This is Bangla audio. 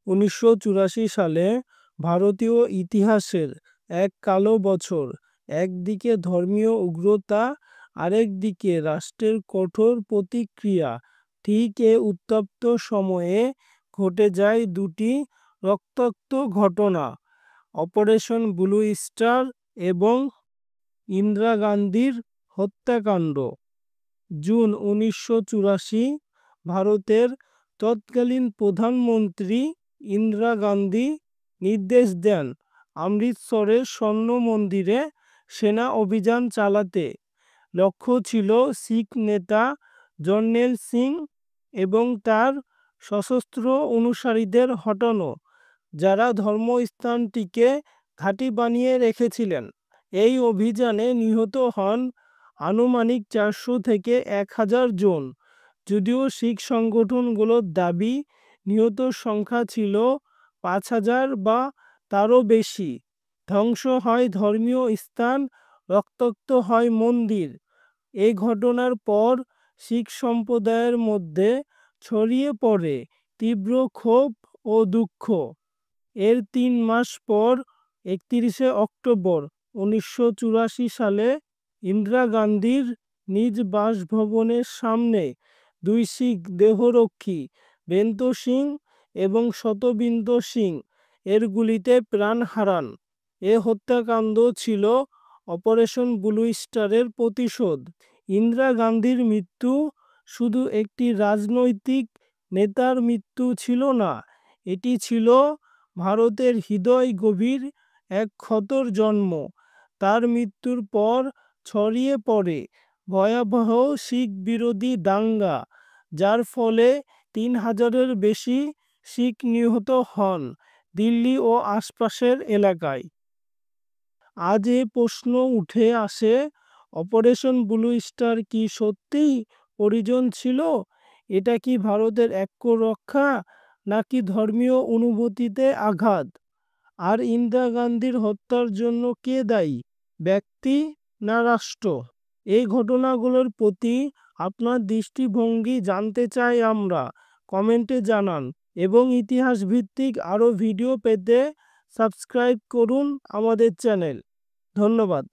1984 সালে ভারতীয় ইতিহাসের এক কালো বছর। একদিকে ধর্মীয় উগ্রতা, আরেকদিকে রাষ্ট্রের কঠোর প্রতিক্রিয়া। ঠিক এ উত্তপ্ত সময়ে ঘটে যায় দুটি রক্তাক্ত ঘটনা: অপারেশন ব্লু স্টার এবং ইন্দিরা গান্ধীর হত্যাকাণ্ড। জুন 1984 ভারতের তৎকালীন প্রধানমন্ত্রী ইন্দিরা গান্ধী নির্দেশ দেন অমৃতসরের স্বর্ণ মন্দিরে সেনা অভিযান চালাতে। লক্ষ্য ছিল শিখ নেতা জর্নেল সিং এবং তার সশস্ত্র অনুসারীদের হটানো, যারা ধর্মস্থানটিকে ঘাঁটি বানিয়ে রেখেছিলেন। এই অভিযানে নিহত হন আনুমানিক 400 থেকে 1000 জন। যদিও শিখ সংগঠনগুলোর দাবি নিহতর সংখ্যা ছিল 5000 বা তারও বেশি। ধ্বংস হয় ধর্মীয় স্থান, রক্তাক্ত হয় মন্দির। এই ঘটনার পর শিখ সম্প্রদায়ের মধ্যে ছড়িয়ে পড়ে তীব্র ক্ষোভ ও দুঃখ। এর 3 মাস পর 31শে অক্টোবর 1984 সালে ইন্দিরা গান্ধীর নিজ বাসভবনের সামনে 2 শিখ দেহরক্ষী বেন্ত সিং এবং শতবিন্দু সিং এর গুলিতে প্রাণ হারান। এ হত্যাকাণ্ড ছিল অপারেশন ব্লু স্টারের প্রতিশোধ। ইন্দিরা গান্ধীর মৃত্যু শুধু একটি রাজনৈতিক নেতার মৃত্যু ছিল না, এটি ছিল ভারতের হৃদয় গভীর এক ক্ষতর জন্ম। তার মৃত্যুর পর ছড়িয়ে পড়ে ভয়াবহ শিখ বিরোধী দাঙ্গা, যার ফলে 3000-এর বেশি শিখ নিহত হন দিল্লি ও আশপাশের এলাকায়। আজ এ প্রশ্ন উঠে আসে, অপারেশন ব্লু স্টার কি সত্যিই পরিজন ছিল? এটা কি ভারতের ঐক্য রক্ষা, নাকি ধর্মীয় অনুভূতিতে আঘাত? আর ইন্দিরা গান্ধীর হত্যার জন্য কে দায়ী, ব্যক্তি না রাষ্ট্র? এই ঘটনাগুলোর প্রতি আপনার দৃষ্টিভঙ্গি জানতে চাই আমরা। কমেন্টে জানান এবং ইতিহাস ভিত্তিক আরও ভিডিও পেতে সাবস্ক্রাইব করুন আমাদের চ্যানেল। ধন্যবাদ।